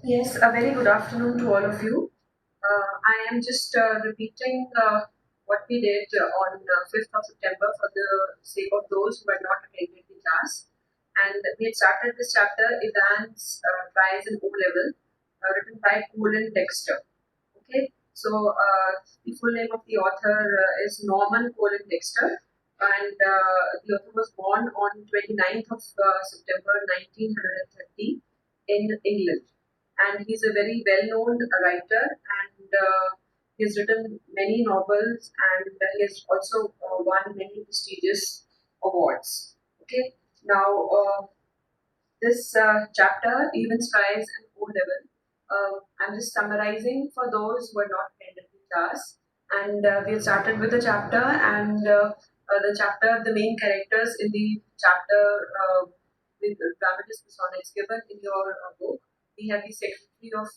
Yes, a very good afternoon to all of you. I am just repeating what we did on 5th of September for the sake of those who had not attended the class. And we had started this chapter, Evans Tries in O level, written by Colin Dexter. Okay, so the full name of the author is Norman Colin Dexter, and the author was born on 29th of September 1930 in England, and he's a very well-known writer, and he's written many novels, and he has also won many prestigious awards. Okay, now this chapter, Even Strives and O level, I'm just summarizing for those who are not attended the class. And we have started with the chapter, and the main characters in the chapter, with the dramatist persona is given in your book. We have the secretary of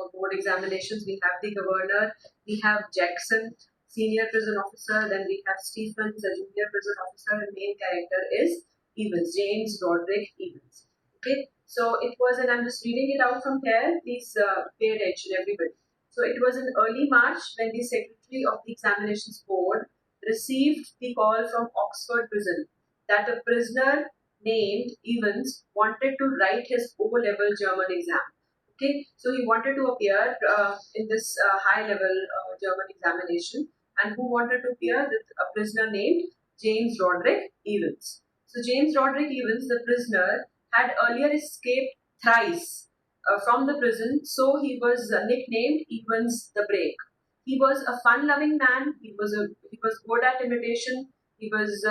board examinations, we have the governor, we have Jackson, senior prison officer, then we have Stephens, a junior prison officer, and main character is Evans, James Roderick Evans. Okay, so it was, and I'm just reading it out from here. Please pay attention, everybody. So it was in early March when the secretary of the examinations board received the call from Oxford prison that a prisoner named Evans wanted to write his O-level German exam. Okay, so he wanted to appear in this high-level German examination, and who wanted to appear with a prisoner named James Roderick Evans. So James Roderick Evans, the prisoner, had earlier escaped thrice from the prison, so he was nicknamed Evans the Break. He was a fun-loving man. He was good at imitation. He was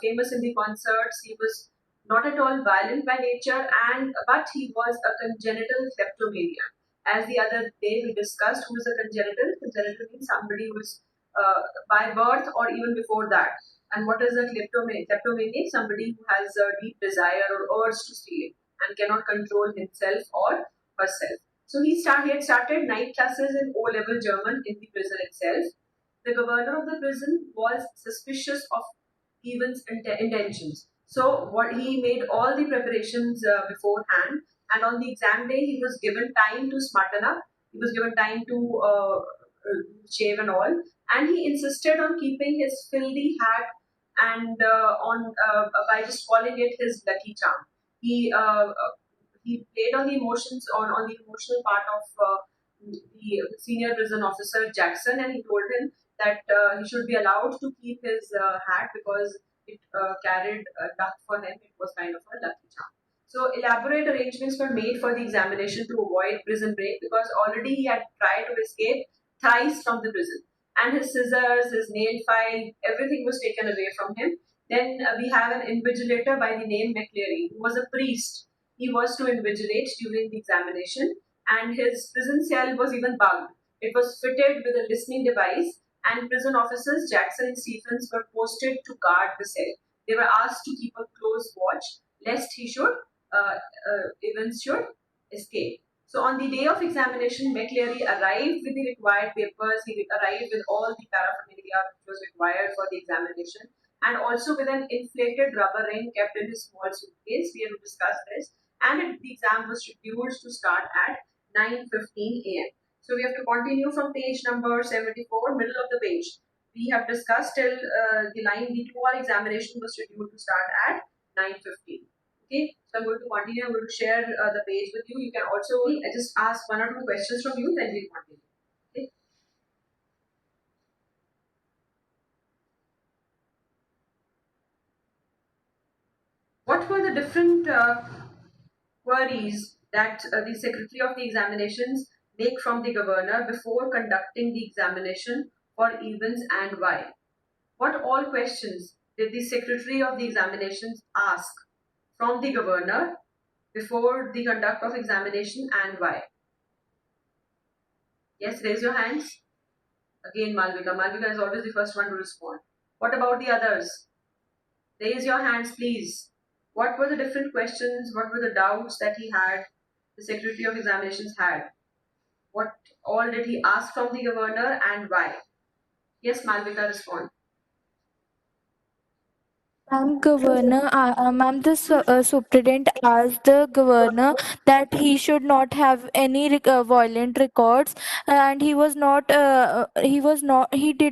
famous in the concerts. He was not at all violent by nature, and but he was a congenital kleptomaniac. As the other day we discussed, who is a congenital? Congenital means somebody who is by birth or even before that. And what is a kleptomaniac? Somebody who has a deep desire or urge to steal and cannot control himself or herself. So he had started night classes in O level German in the prison itself. The governor of the prison was suspicious of Evans' intentions. So what he made all the preparations beforehand, and on the exam day he was given time to smarten up. He was given time to shave and all, and he insisted on keeping his filthy hat and on by just calling it his lucky charm. He he played on the emotions on the emotional part of the senior prison officer Jackson, and he told him that he should be allowed to keep his hat because it carried luck for him. It was kind of a lucky charm. So elaborate arrangements were made for the examination to avoid prison break because already he had tried to escape thrice from the prison. And his scissors, his nail file, everything was taken away from him. Then we have an invigilator by the name McCleary, who was a priest. He was to invigilate during the examination, and his prison cell was even bugged. It was fitted with a listening device, and prison officers Jackson and Stephens were posted to guard the cell. They were asked to keep a close watch lest Evans should escape. So on the day of examination, McCleary arrived with the required papers. He arrived with all the paraphernalia which was required for the examination, and also with an inflated rubber ring kept in his small suitcase. We have discussed this, and the exam was scheduled to start at 9:15 a.m. So we have to continue from page number 74, middle of the page. We have discussed till the line the 2-hour examination was scheduled to start at 9:15. Okay, so I'm going to continue. I'm going to share the page with you. You can also just ask one or two questions from you, then we'll continue. Okay. What were the different queries that the secretary of the examinations make from the governor before conducting the examination for Evans, and why? What all questions did the secretary of the examinations ask from the governor before the conduct of examination, and why? Yes, raise your hands. Again, Malvika. Malvika is always the first one to respond. What about the others? Raise your hands, please. What were the different questions? What were the doubts that he had, the Secretary of Examinations had? What all did he ask from the governor, and why? Yes, Malvika, respond. Ma'am, the superintendent asked the governor that he should not have any violent records, and he did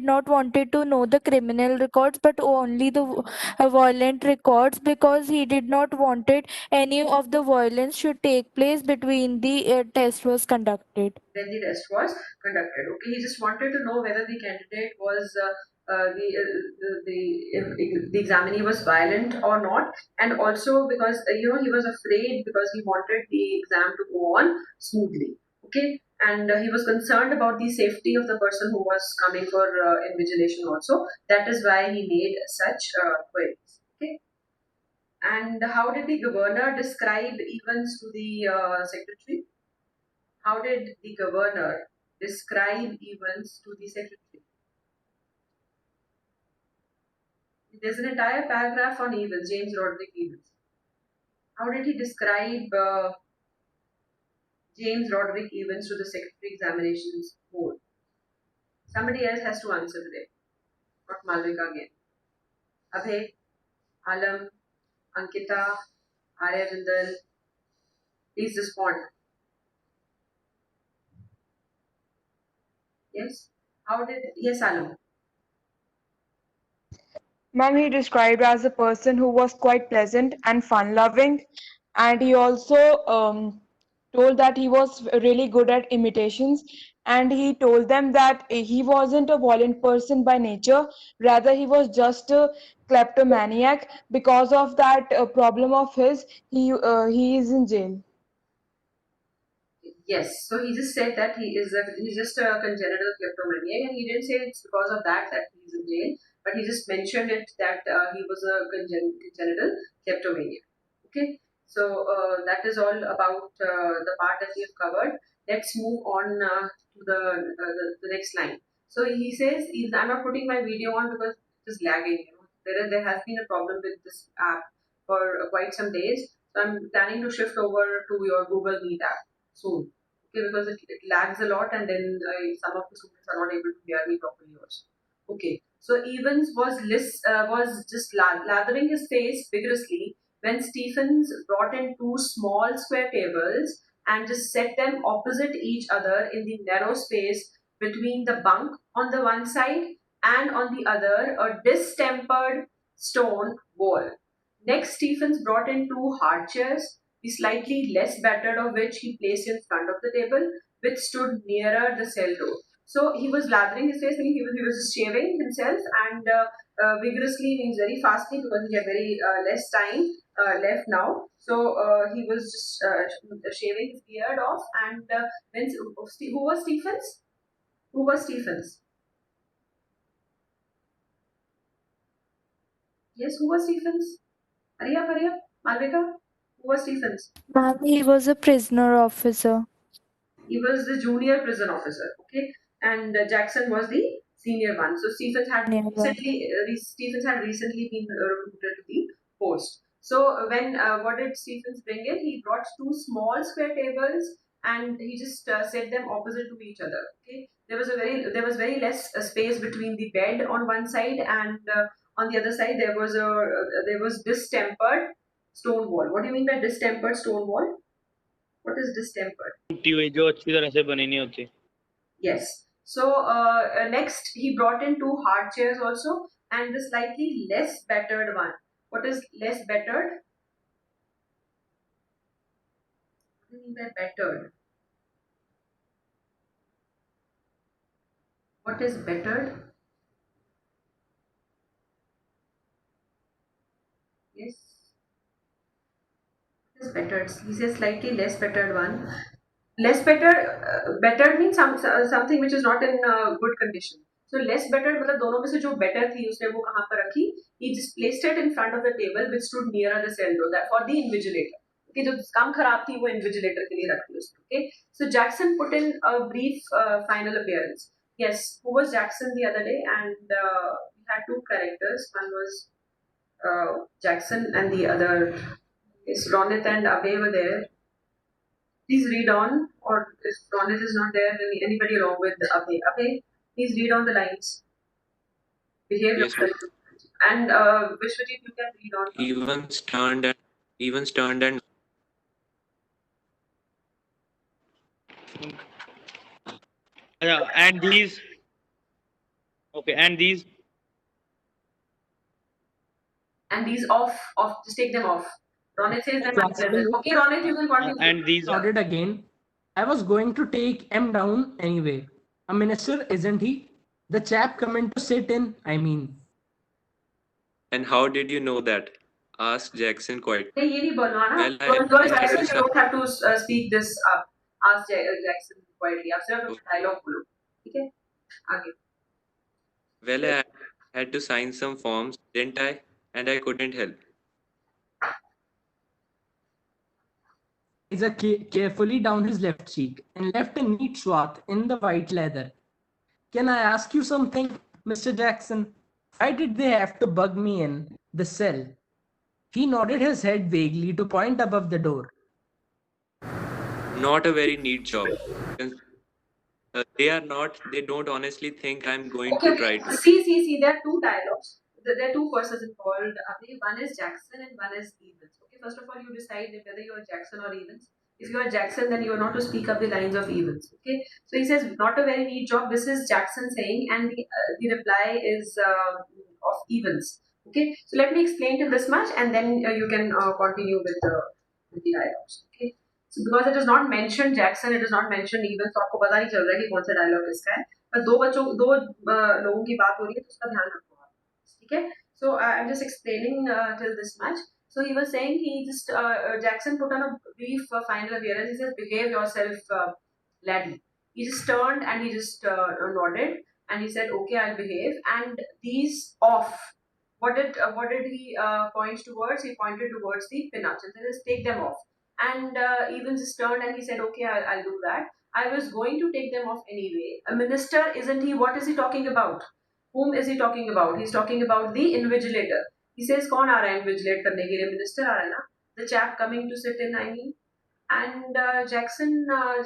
not wanted to know the criminal records, but only the violent records, because he did not wanted any of the violence should take place between the test was conducted. when the test was conducted. Okay, he just wanted to know whether the candidate was the examinee was violent or not, and also because he was afraid because he wanted the exam to go on smoothly. Okay, and he was concerned about the safety of the person who was coming for invigilation also. That is why he made such queries. Okay, and how did the governor describe events to the secretary? How did the governor describe events to the secretary? There's an entire paragraph on events, James Roderick Evans. How did he describe James Roderick Evans to the secretary examinations board? Somebody else has to answer today, not Malvika again. Abhay, Alam, Ankita, Arya Jindal, please respond. Yes? How did, yes, Alam. Ma'am, he described as a person who was quite pleasant and fun-loving, and he also told that he was really good at imitations, and he told them that he wasn't a violent person by nature, rather he was just a kleptomaniac. Because of that problem of his, he is in jail. Yes, so he just said that he's just a congenital kleptomaniac, and he didn't say it's because of that he's in jail, but he just mentioned it that he was a congenital kleptomaniac. Okay, so that is all about the part that we have covered. Let's move on to the next line. So he says, I'm not putting my video on because it is lagging. There has been a problem with this app for quite some days. So I'm planning to shift over to your Google Meet app soon. Okay, because it lags a lot, and then some of the students are not able to hear me properly also. Okay, so Evans was just lathering his face vigorously when Stephens brought in two small square tables and just set them opposite each other in the narrow space between the bunk on the one side and on the other a distempered stone wall. Next, Stephens brought in two hard chairs, the slightly less battered of which he placed in front of the table, which stood nearer the cell door. So he was lathering his face, meaning he was just shaving himself, and vigorously means very fastly because he had very less time left now. So he was just shaving his beard off, and who was Stephens? Who was Stephens? Yes, who was Stephens? Hurry up, Malvika. Who was Stephens? Ma'am, he was a prisoner officer. He was the junior prison officer, okay, and Jackson was the senior one. So Nearby. Stephens had recently been recruited to the post. So when what did Stephens bring in? He brought two small square tables and he just set them opposite to each other. Okay, there was very less space between the bed on one side and on the other side there was distempered stone wall. What do you mean by distempered stone wall? What is distempered? टूटी हुई जो अच्छी तरह से बनी नहीं होती. Yes. So next he brought in two hard chairs also and the slightly less battered one. What is less battered? What do you mean by battered? What is battered? Yes. What is battered? He says slightly less battered one. Less better means something which is not in good condition. So less better मतलब दोनों में से जो better थी उसने वो कहाँ पर रखी? He just placed it in front of the table which stood nearer the cell door that for the invigilator. Okay, जो काम खराब थी वो invigilator के लिए रखी उसने. Okay, so Jackson put in a brief final appearance. Yes, who was Jackson the other day? And we had two characters. One was Jackson and the other is Ronit and Abhay were there. Please read on, or if Ronit is not there, then anybody along with Abhay. Abhay, please read on the lines. Behave Yes, ma'am. yourself. And Vishwajit, you can read on. Evans turned and Yeah, and these. Okay, and these. And these off, just take them off. Ronit says them Exactly. unpleasant. Okay, Ronit, you can continue. And these. Nodded again. I was going to take M down anyway. A minister, isn't he? The chap coming to sit in, I mean. And how did you know that? Asked Jackson quietly. नहीं, ये नहीं बोलना ना. Well, You're I Jackson, had you to don't have to speak this up. Ask Jackson quietly. आप सिर्फ dialogue बोलो. ठीक है? आगे. well, I had to sign some forms, didn't I? And I couldn't help. Is carefully down his left cheek and left a neat swath in the white leather. Can I ask you something, Mr. Jackson? Why did they have to bug me in the cell? He nodded his head vaguely to point above the door. Not a very neat job. They don't honestly think I'm going to try to. See, there are two dialogues. There are two persons involved. One is Jackson and one is Evans. Okay, first of all, you decide whether you are Jackson or Evans. If you are Jackson, then you are not to speak up the lines of Evans. Okay, so he says, not a very neat job. This is Jackson saying, and the reply is of Evans. Okay, so let me explain to this much, and then you can continue with the dialogues. Okay. So because it is not mentioned Jackson, it is not mentioned Evans, तो आपको पता नहीं चल रहा है कि कौन सा डायलॉग इसका है. पर दो लोगों की बात हो रही है तो उसका ध्यान रखो आप. ठीक है? So I'm just explaining till this much. So he was saying Jackson put on a brief final appearance. He says, "Behave yourself, laddie." He just turned and he just nodded and he said, "Okay, I'll behave." And these off. What did he point towards? He pointed towards the pinups and says, "Take them off." And Evans just turned and he said, "Okay, I'll do that." I was going to take them off anyway. A minister, isn't he? What is he talking about? Whom is he talking about? He's talking about the invigilator. He says, "कौन आ रहा है invigilate करने के लिए? Minister आ रहा है ना? The chap coming to sit in, I mean." And Jackson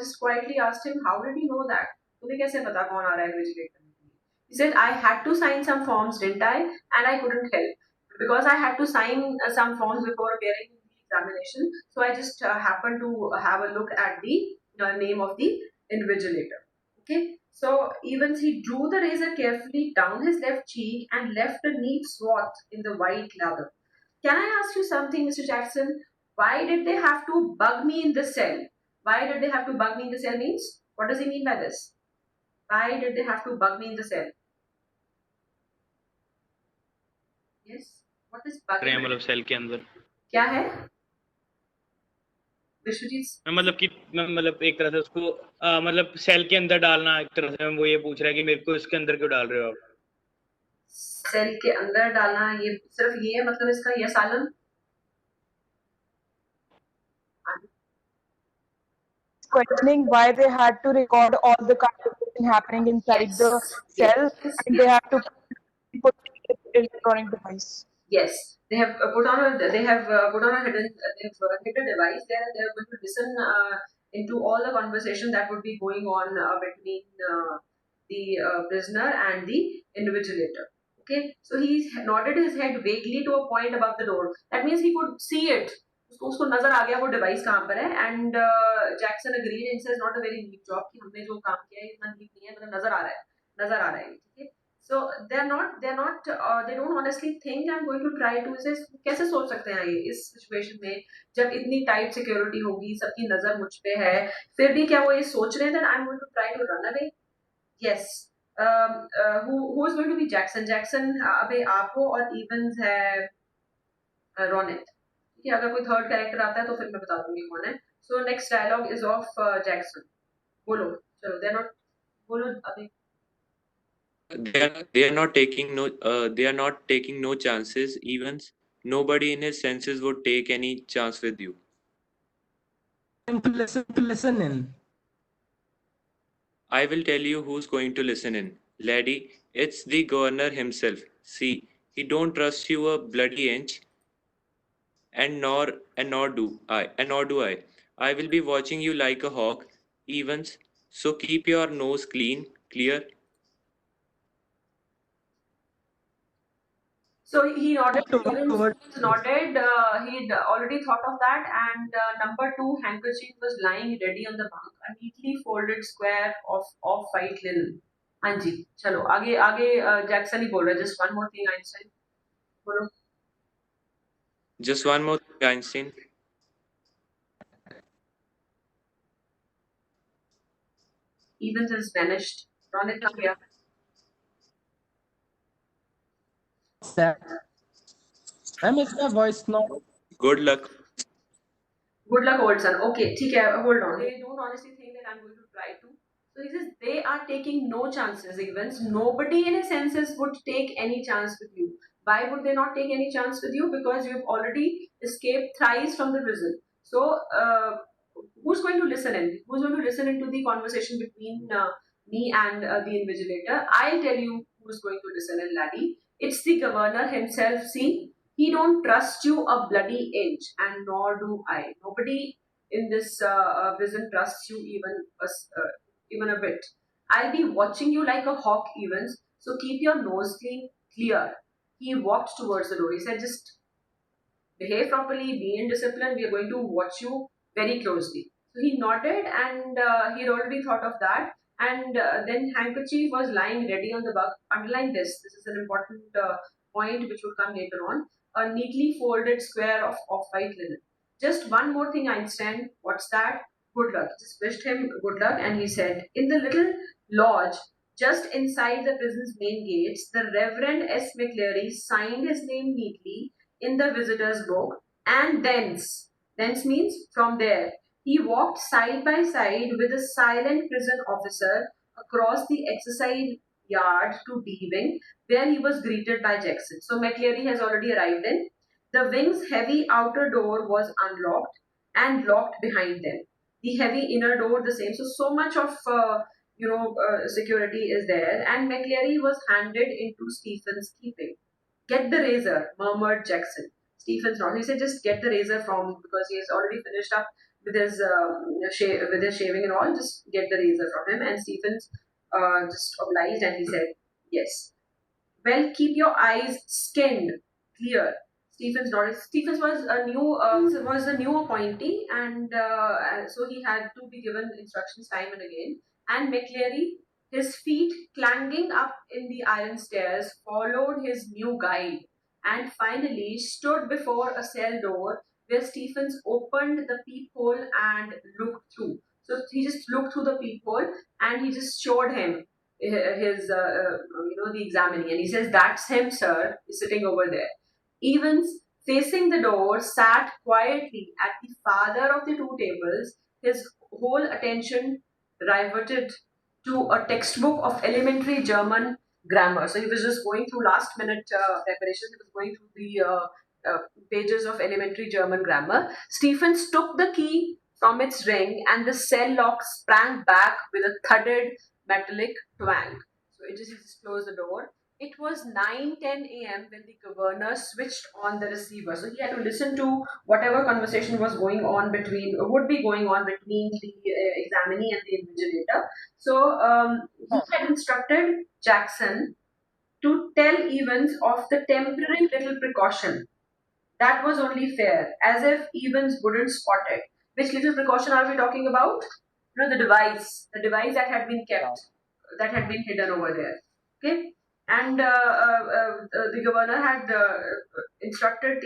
just quietly asked him, "How did he know that? तुम्हें कैसे पता कौन आ रहा है invigilate करने के लिए?" He said, "I had to sign some forms, didn't I? And I couldn't help. Because I had to sign some forms before appearing in the examination. So I just happened to have a look at the name of the invigilator." Okay. So Evans, he drew the razor carefully down his left cheek and left a neat swath in the white lather. "Can I ask you something, Mr. Jackson? Why did they have to bug me in the cell?" Why did they have to bug me in the cell means? What does he mean by this? Why did they have to bug me in the cell? Yes. What is bugging? मतलब cell के अंदर. क्या है? विश्वजीत. मतलब एक तरह से उसको मतलब सेल के अंदर डालना एक तरह से वो ये पूछ रहा है कि मेरे को इसके अंदर क्यों डाल रहे हो आप. सेल के अंदर डालना ये सिर्फ ये है मतलब इसका yes Alam. Questioning why they had to record all the conversation happening inside the cell, and they have to put it in electronic device. Yes, they have put on a hidden device there, and they are going to listen into all the conversation that would be going on between the prisoner and the invigilator. Okay, so he nodded his head vaguely to a point above the door. That means he could see it. उसको नजर आ गया वो device कहाँ पर है. And Jackson agreed and says, "not a very neat job." कि हमने जो काम किया है इतना नीट नहीं है, मतलब नजर आ रहा है. ठीक है. So they don't honestly think I'm going to try to. इसे कैसे सोच सकते हैं ये इस सिचुएशन में जब इतनी टाइट सिक्योरिटी होगी, सबकी नजर मुझ पे है, फिर भी क्या वो ये सोच रहे हैं that I'm going to try to run away? Yes. Who is going to be Jackson? Jackson अबे आप हो और Evans है रोनित. ठीक है, अगर कोई थर्ड कैरेक्टर आता है तो फिर मैं बता दूंगी कौन है. So next dialogue is of Jackson. बोलो, चलो. बोलो अभी. They are not taking no chances. Evans, nobody in his senses would take any chance with you. To listen in. I will tell you who's going to listen in. Laddie, it's the governor himself. See, he don't trust you a bloody inch, and nor do I. I will be watching you like a hawk, Evans. So keep your nose clear. So he nodded. Even What? Stevens nodded. He'd already thought of that. And number two handkerchief was lying ready on the bunk, a neatly folded square of off-white linen. हाँ जी, चलो आगे आगे Jackson ही बोल रहा है. Just one more thing, Einstein. बोलो. Just one more thing, Einstein. Evans has vanished. Ronit is here. Ma'am, is my voice not? Good luck. Good luck, old son. Okay, ठीक है, hold on. They don't honestly think that I'm going to try to. So he says they are taking no chances, Evans. Nobody in his senses would take any chance with you. Why would they not take any chance with you? Because you've already escaped thrice from the prison. So who's going to listen in? Who's going to listen into the conversation between me and the invigilator? I'll tell you who's going to listen in, laddie. It's the governor himself. See, he don't trust you a bloody inch, and nor do I. Nobody in this prison trusts you even a bit. I'll be watching you like a hawk, Evans. So keep your nose clear. He walked towards the door. He said, "Just behave properly, be in discipline. We are going to watch you very closely." So he nodded, and he had already thought of that. And then handkerchief was lying ready on the bunk. Underline this. This is an important point which will come later on. A neatly folded square of white linen. Just one more thing, Einstein. What's that? Good luck. Just wished him good luck, and he said, in the little lodge just inside the prison's main gates, the Reverend S. McCleary signed his name neatly in the visitor's book, and thence means from there, he walked side by side with a silent prison officer across the exercise yard to D wing, where he was greeted by Jackson. So McCleary has already arrived in. The wing's heavy outer door was unlocked and locked behind them. The heavy inner door the same. So much of security is there, and McCleary was handed into Stephen's keeping. Get the razor, murmured Jackson. Stephen's not. He said, just get the razor from, because he has already finished up with his shaving and all. Just get the razor from him. And Stephen's just obliged, and he said, yes. Well, keep your eyes skinned, clear. Stephens nodded. Stephens was a new appointee, and so he had to be given instructions time and again. And McCleary, his feet clanging up in the iron stairs, followed his new guide, and finally stood before a cell door where Stephens opened the peephole and looked through. So he just looked through the peephole, and he just showed him his the examinee, and he says, "That's him, sir. He's sitting over there." Evans, facing the door, sat quietly at the farther of the two tables, his whole attention riveted to a textbook of elementary German grammar. So he was just going through last minute preparations. He was going through the pages of elementary German grammar. Stephens took the key from its ring, and the cell lock sprang back with a thudded metallic twang. So he just closed the door. It was 9:10 a.m. when the governor switched on the receiver. So he had to listen to whatever conversation was would be going on between the examinee and the invigilator. So he had instructed Jackson to tell Evans of the temporary little precaution. That was only fair, as if Evans wouldn't spot it. Which little precaution are we talking about? The device that had been kept, that had been hidden over there. Okay. And the governor had instructed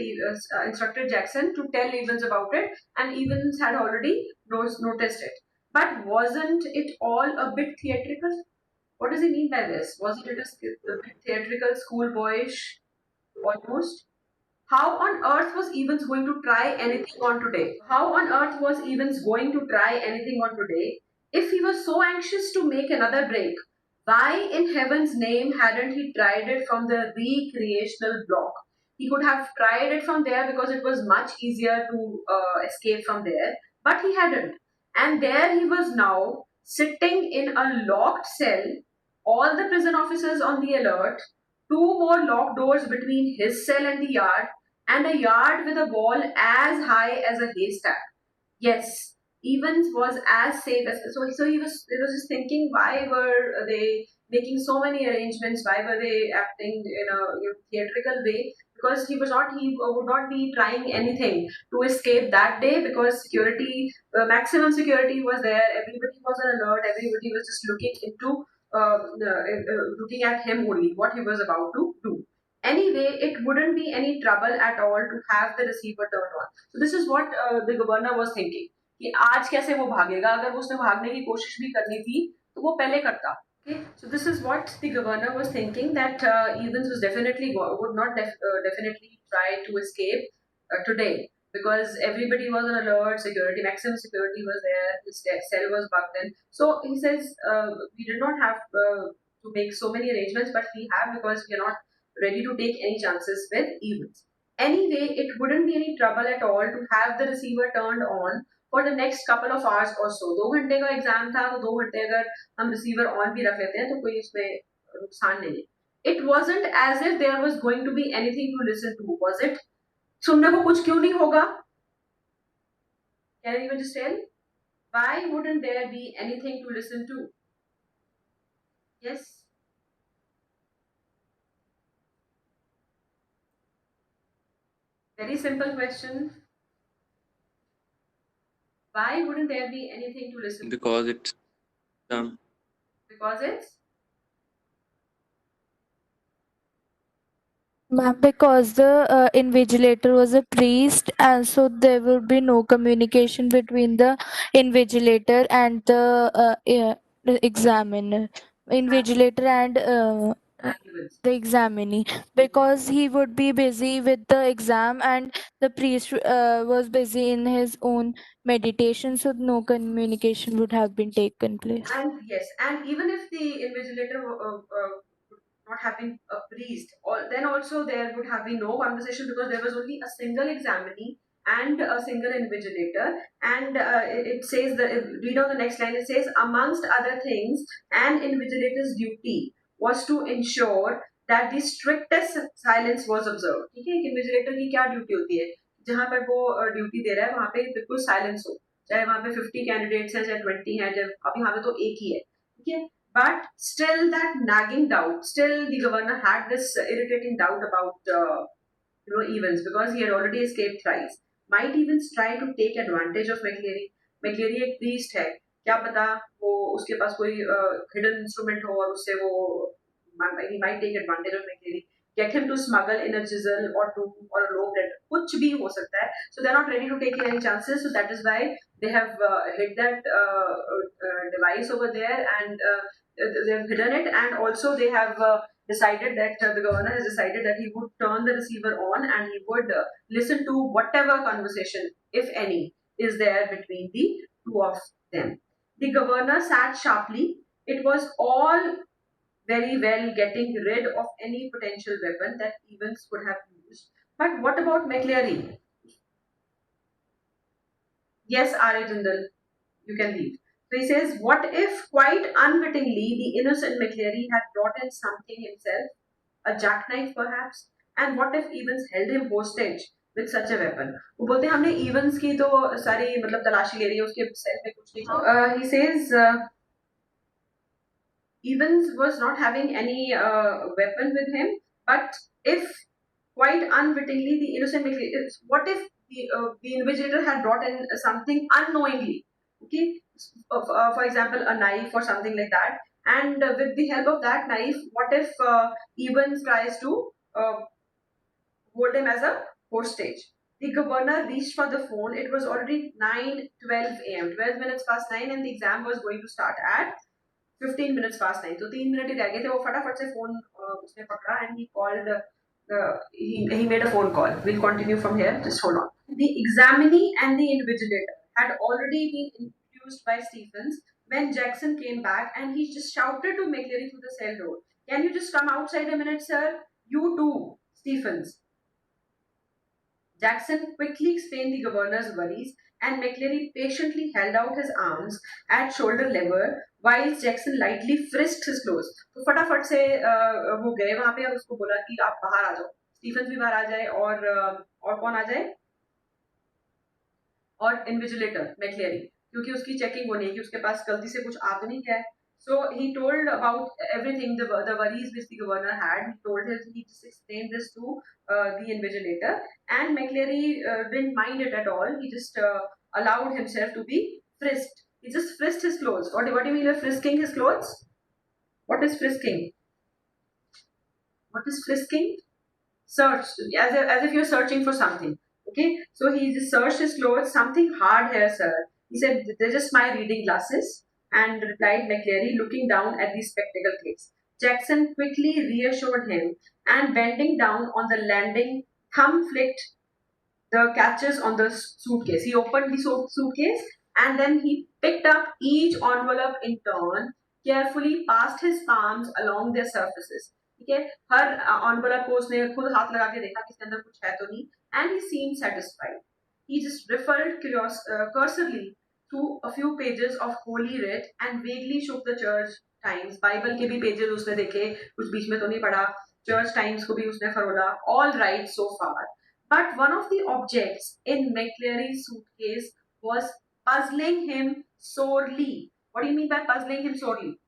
Jackson to tell Evans about it, and Evans had already noticed it. But wasn't it all a bit theatrical? What does he mean by this? Wasn't it a bit theatrical, schoolboyish, almost? How on earth was Evans going to try anything on today? How on earth was Evans going to try anything on today if he was so anxious to make another break? Why in heaven's name hadn't he tried it from the recreational block? He could have tried it from there because it was much easier to escape from there, but he hadn't. And there he was now, sitting in a locked cell, all the prison officers on the alert, two more locked doors between his cell and the yard, and a yard with a wall as high as a haystack. Yes, Evans was as safe as so he was just thinking, why were they making so many arrangements? Why were they acting in a theatrical way? Because he would not be trying anything to escape that day, because security, maximum security was there. Everybody was on alert. Everybody was just looking at him only, what he was about to do. Anyway, it wouldn't be any trouble at all to have the receiver turned on. So this is what the governor was thinking, कि आज कैसे वो भागेगा, अगर उसने भागने की कोशिश भी करनी थी तो वो पहले करता. Okay, so this is what the governor was thinking, that Evans was would not definitely try to escape today, because everybody was on alert. Maximum security was there. His cell was bugged in. So he says, we did not have to make so many arrangements, but we have, because we are not ready to take any chances with Evans. Anyway, it wouldn't be any trouble at all to have the receiver turned on for the next couple of hours or so. 2 घंटे का exam था, तो 2 घंटे अगर हम receiver on भी रख लेते हैं तो कोई इसमें नुकसान नहीं है. It wasn't as if there was going to be anything to listen to, was it? सुनने को कुछ क्यों नहीं होगा? Can anyone just tell? Why wouldn't there be anything to listen to? Yes? Very simple question. Why wouldn't there be anything to listen to? Because it's Because it's Ma'am, because the invigilator was a priest, and so there would be no communication between the invigilator and the examiner. Invigilator and Evans. the examinee, because he would be busy with the exam and the priest was busy in his own meditation, so no communication would have been taken place. And yes, and even if the invigilator would not have been a priest, then also there would have been no conversation, because there was only a single examinee and a single invigilator. And it says that, read on the next line, it says, amongst other things, an invigilator's duty was to ensure that the strictest silence was observed. ठीक है, एक invigilator की क्या duty होती है, जहां पर वो ड्यूटी दे रहा है वहां पे बिल्कुल साइलेंस हो, चाहे वहां पे 50 कैंडिडेट्स हैं चाहे 20 हैं, जब अभी यहाँ पे तो एक ही है. ठीक है, but still that nagging doubt, still the governor had this irritating doubt about Evans, because he had already escaped thrice. Might Evans try to take advantage of McLeary? McLeary एक priest है, क्या पता वो उसके पास कोई hidden instrument हो और उससे वो he might take advantage of McLeary, get him to smuggle in a chisel or two or a rope letter. कुछ भी हो सकता है. So they're not ready to take any chances. So that is why they have hid that device over there, and they've hidden it, and also they have decided that the governor has decided that he would turn the receiver on and he would listen to whatever conversation, if any, is there between the two of them. The governor sat sharply. It was all very well getting rid of any potential weapon that Evans could have used. But what about McLeary? Yes, R.A. Jindal, you can leave. So he says, what if, quite unwittingly, the innocent McLeary had brought in something himself, a jackknife perhaps? And what if Evans held him hostage with such a weapon? वो बोलते हैं हमने Evans की तो सारी मतलब तलाशी ले रही है, उसके सेल में कुछ नहीं. He says Evans was not having any weapon with him, but if quite unwittingly the innocent McLeary, what if the invigilator had brought in something unknowingly, okay, for example a knife or something like that, and with the help of that knife, what if Evans tries to hold him as a hostage? The governor reached for the phone. It was already 9:12 a.m., 12 minutes past 9, and the exam was going to start at 15 minutes past 9. तो 3 minute ही रह गए थे. वो फटाफट से phone उसने पकड़ा, and he called he made a phone call. We'll continue from here. Just hold on. The examinee and the invigilator had already been introduced by Stephens when Jackson came back, and he just shouted to McLeary through the cell door, "Can you just come outside a minute, sir? You too, Stephens." Jackson quickly explained the governor's worries, and McLeary patiently held out his arms at shoulder level while Jackson lightly frisked his clothes. तो फटाफट से वो गए वहां पे और उसको बोला कि आप बाहर आ जाओ, स्टीफन्स भी बाहर आ जाए, और कौन आ जाए, और इन्विजिलेटर McLeary, क्योंकि उसकी चेकिंग होनी है कि उसके पास गलती से कुछ आ तो नहीं गया है. So he told about everything, the worries which the governor had. He told him, he just explained this to the invigilator, and McCleary didn't mind it at all. He just allowed himself to be frisked. He just frisked his clothes. What do you mean by frisking his clothes? What is frisking? What is frisking? Search, as if you're searching for something. Okay, so he just searched his clothes. Something hard here, sir. He said, they're just my reading glasses. And replied McCleary, looking down at the spectacle case. Jackson quickly reassured him, and bending down on the landing, thumb flicked the catches on the suitcase. He opened the suitcase, and then he picked up each envelope in turn, carefully passed his palms along their surfaces. ठीक है, हर envelope को उसने खुद हाथ लगा के देखा कि इसके अंदर कुछ है तो नहीं, and he seemed satisfied. He just referred cursorily through a few pages of Holy Writ and vaguely shook the church times. Bible के भी pages उसने देखे, कुछ बीच में तो नहीं पढ़ा. Church times को भी उसने फरोला. All right so far. But one of the objects in McCleary's suitcase was puzzling him sorely. What do you mean by puzzling him sorely?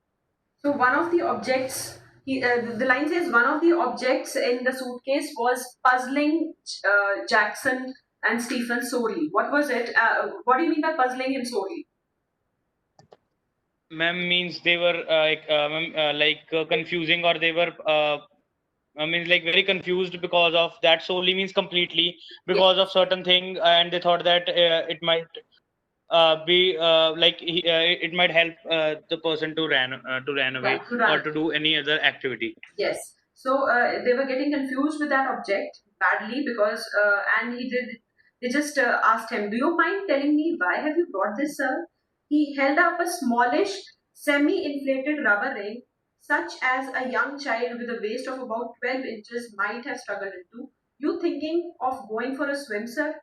So one of the objects, the line says, one of the objects in the suitcase was puzzling Jackson and Stephen sorely. What was it? What do you mean by puzzling him sorely? Ma'am, means they were confusing, or they were means like very confused because of that. Solely means completely, because of certain thing, and they thought that it might be it might help the person to run away, Right, to run. or to do any other activity. Yes. So they were getting confused with that object badly because, and they just asked him, "Do you mind telling me why have you brought this, sir?" He held up a smallish, semi-inflated rubber ring, such as a young child with a waist of about 12 inches might have struggled into. You thinking of going for a swim, sir?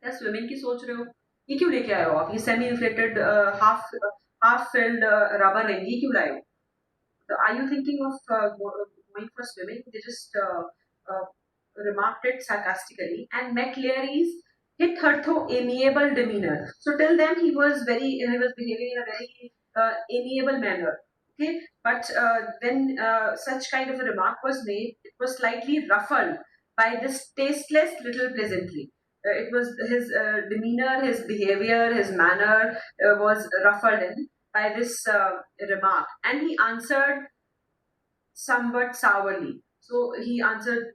क्या swimming की सोच रहे हो? ये क्यों लेके आए हो आप? ये semi inflated half filled rubber ring ये क्यों लाए हो? Are you thinking of going for swimming? They just remarked it sarcastically. And McCleary's hitherto amiable demeanor. So till then he was behaving in a very amiable manner. Okay, but when such kind of a remark was made, it was slightly ruffled by this tasteless little pleasantry. It was his demeanor, his behavior, his manner was ruffled in by this remark, and he answered somewhat sourly. So he answered,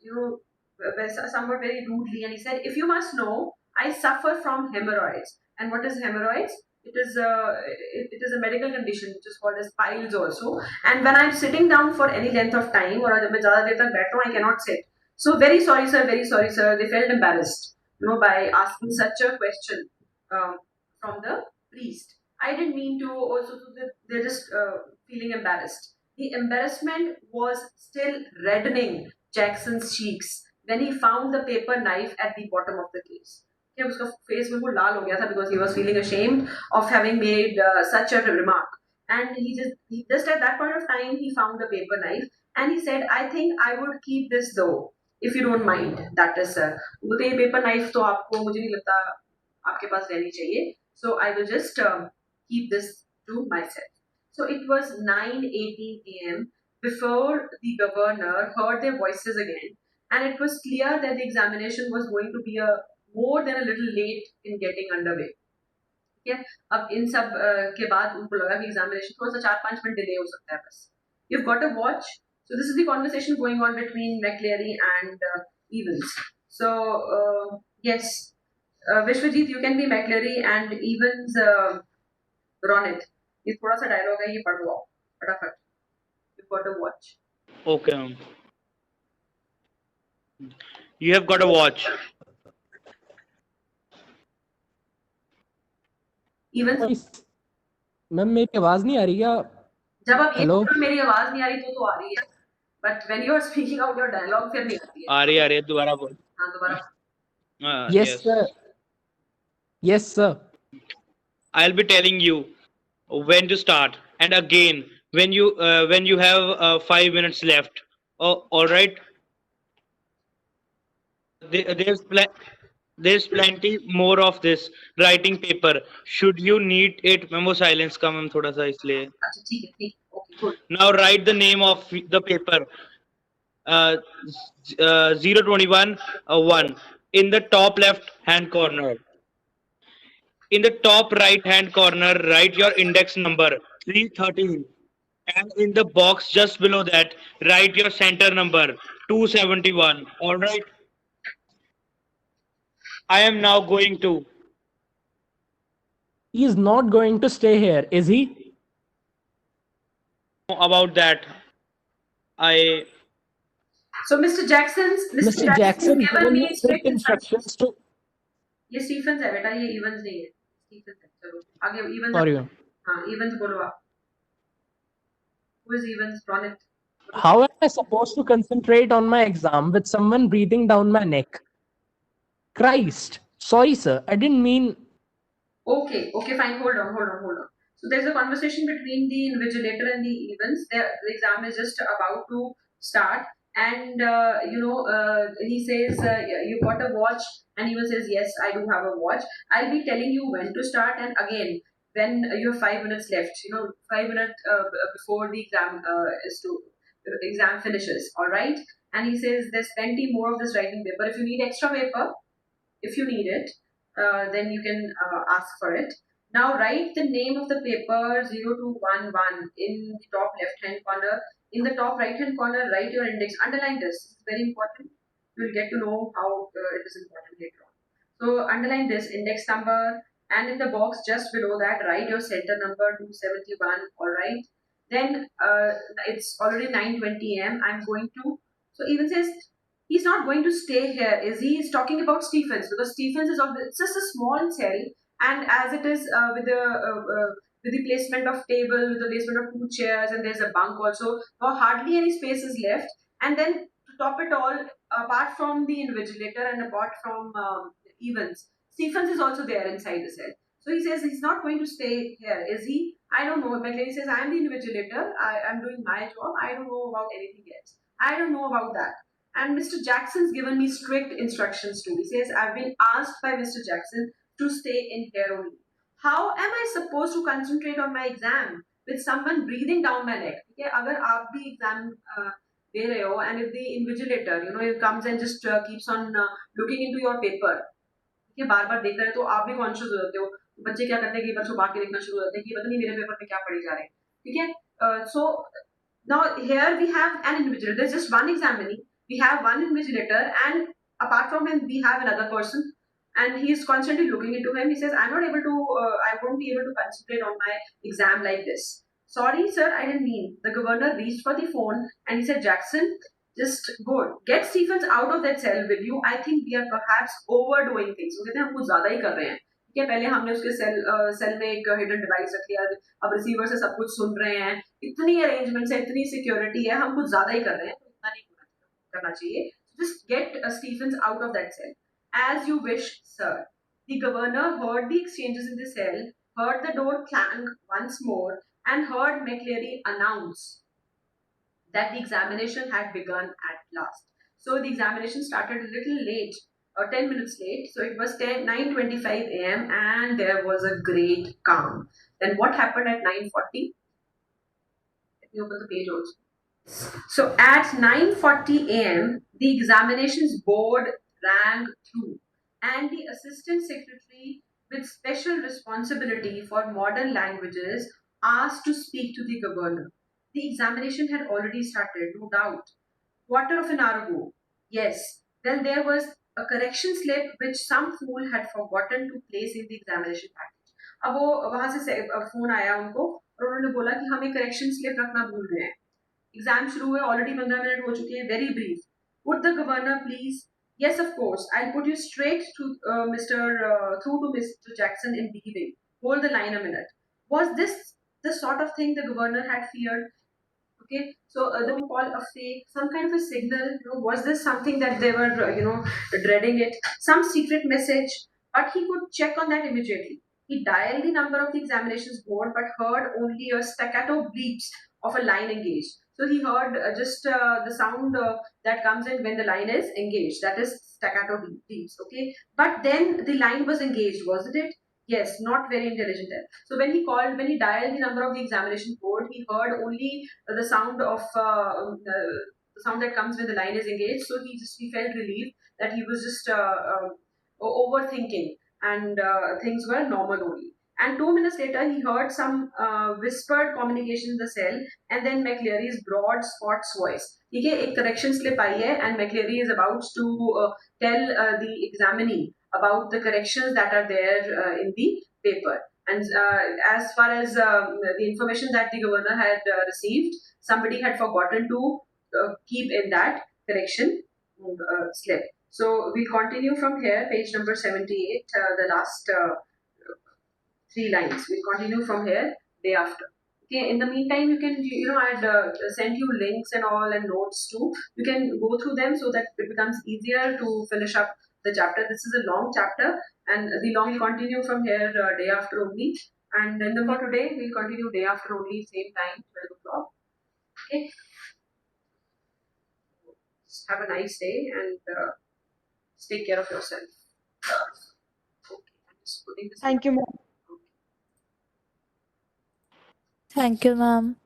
somewhat very rudely, and he said, "If you must know, I suffer from hemorrhoids." And what is hemorrhoids? It is a medical condition which is called as piles also. And when I'm sitting down for any length of time, or जब मैं ज़्यादा देर तक बैठता हूँ, I cannot sit. So very sorry, sir. Very sorry, sir. They felt embarrassed, by asking such a question from the priest. I didn't mean to. Also, they're just feeling embarrassed. The embarrassment was still reddening Jackson's cheeks when he found the paper knife at the bottom of the case. Okay, उसका face बिल्कुल लाल हो गया था because he was feeling ashamed of having made such a remark. And he just at that point of time he found the paper knife and he said, "I think I would keep this though, if you don't mind, that is sir." बोलते ये paper knife तो आपको मुझे नहीं लगता आपके पास रहनी चाहिए. So I will just keep this to myself. So it was 9:18 a.m. before the governor heard their voices again, and it was clear that the examination was going to be more than a little late in getting underway. ठीक है, अब इन सब के बाद उनको लगा कि examination थोड़ा सा 4-5 मिनट डिले हो सकता है बस. You've got a watch. So this is the conversation going on between McCleary and Evans. So yes, Vishwajit, you can be McCleary and Evans Ronit. ये थोड़ा सा डायलॉग है, ये पढ़ लो फटाफट. You've got a watch. Okay, ma'am. You have got a watch. Evans, ma'am मेरी आवाज नहीं आ रही क्या? जब आप ये Hello? बोल रहे हो मेरी आवाज नहीं आ रही तो आ रही है. But when you are speaking out your dialogue फिर नहीं आती है. आ रही है दोबारा बोल. हाँ दोबारा. Yes, sir. Yes, sir. I'll be telling you when to start, and again when you have 5 minutes left. Oh, all right. There's plenty more of this writing paper. Should you need it? Memo silence का ma'am थोड़ा सा इसलिए. अच्छा ठीक है ठीक. Okay, good. Now write the name of the paper. 021 1 in the top left hand corner. In the top right hand corner, write your index number 313. And in the box just below that, write your center number 271. All right. I am now going to. He is not going to stay here, is he? About that, So Mr. Jackson Mr. Jackson given given me me strict instructions to. ये Stephen's है बेटा, ये Evans नहीं है. Stephen's है. चलो आगे Evans. Sorry. हाँ इवंस बोलो आप. Who is Evans? Ronit. How am I supposed to concentrate on my exam with someone breathing down my neck? Christ. Sorry, sir. I didn't mean. Okay, fine. Hold on. So there's a conversation between the invigilator and the Evans. The exam is just about to start, and he says, "You got a watch," and Evans says, "Yes, I do have a watch. I'll be telling you when to start, and again when you have 5 minutes left. 5 minutes before the exam finishes. All right." And he says, "There's plenty more of this writing paper. If you need extra paper, if you need it, then you can ask for it. Now write the name of the paper 0211 in the top left hand corner. In the top right hand corner, write your index. Underline this. This is very important. You will get to know how it is important later on. So underline this index number, and in the box just below that, write your center number 271. All right. Then it's already 9:20 a.m. I'm going to. So even says, he's not going to stay here, is he? He's talking about Stephens, because Stephens is it's just a small cell, and as it is with the placement of table, with the placement of 2 chairs, and there's a bunk also, now hardly any space is left. And then to top it all, apart from the invigilator and apart from Evans, Stephens is also there inside the cell. So he says he's not going to stay here, is he? I don't know. McLean says, I'm the invigilator. I'm doing my job. I don't know about anything else. I don't know about that. And Mr. Jackson's given me strict instructions too. He says, I've been asked by Mr. Jackson to stay in here only. How am I supposed to concentrate on my exam with someone breathing down my neck? Okay, अगर आप भी exam दे रहे हो, and if the invigilator, it comes and just keeps on looking into your paper, ठीक है, बार-बार देख रहे हैं, तो आप भी conscious हो जाते हो. बच्चे क्या करते हैं कि बच्चों छुपा के देखना शुरू हो जाते हैं कि पता नहीं मेरे पेपर में क्या पढ़े जा रहे हैं, ठीक है? So now here we have an invigilator. There's just one examinee. We have one invigilator, and apart from him, we have another person, and he is constantly looking into him. He says, I won't be able to concentrate on my exam like this. Sorry, sir, I didn't mean. The governor reached for the phone, and he said, Jackson, just go. Get Stephens out of that cell, will you? I think we are perhaps overdoing things. वो कहते हैं हम कुछ ज़्यादा ही कर रहे हैं. ठीक है, पहले हमने उसके सेल में एक हिडन डिवाइस रख लिया, अब रिसीवर से सब कुछ सुन रहे हैं, इतनी अरेंजमेंट्स है, इतनी सिक्योरिटी है, हम कुछ ज़्यादा ही कर रहे हैं, तो इतना नहीं करना चाहिए. Just get Stephens out of that cell. As you wish, sir. The governor heard the exchanges in the cell, heard the door clang once more, and heard McLeary announce that the examination had begun at last. So the examination started a little late, 10 minutes late. So it was 9:25 a.m. and there was a great calm. Then what happened at 9:40? Let me open the page also. So at 9:40 a.m., the examinations board rang through, and the assistant secretary with special responsibility for modern languages asked to speak to the governor. The examination had already started, no doubt. Quarter of an hour ago. Yes. Then there was a correction slip which some fool had forgotten to place in the examination package. अब वो वहाँ से phone आया उनको और उन्होंने बोला कि हम एक करेक्शन स्लिप रखना भूल गए हैं. एग्जाम शुरू हुए, ऑलरेडी 15 मिनट हो चुके हैं. Very brief. Would the governor please? Yes, of course. I'll put you straight to through to Mr. Jackson in leaving. Hold the line a minute. Was this the sort of thing the governor had feared? Okay, so the call a fake, some kind of a signal. Was this something that they were, dreading it? Some secret message? But he could check on that immediately. He dialed the number of the examinations board, but heard only a staccato bleeps of a line engaged. So he heard just the sound that comes in when the line is engaged, that is staccato beats, okay? But then the line was engaged, wasn't it? Yes, not very intelligent there. So when he dialed the number of the examination code, he heard only the sound of the sound that comes when the line is engaged. So he felt relieved that he was just overthinking, and things were normal only. And 2 minutes later, he heard some whispered communication in the cell, and then McCleary's broad Scots voice. ठीक है, एक correction slip आई है, and McCleary is about to tell the examinee about the corrections that are there in the paper. And as far as the information that the governor had received, somebody had forgotten to keep in that correction slip. So we'll continue from here, page number 78, the last 3 lines. We'll continue from here day after. Okay. In the meantime, you can, I'd sent you links and all and notes too. You can go through them so that it becomes easier to finish up the chapter. This is a long chapter, and the long will continue from here day after only. And then for today, we'll continue day after only, same time, 12 o'clock. Okay. Just have a nice day and take care of yourself. Okay. I'm just putting this. Thank you, ma'am. Thank you, ma'am.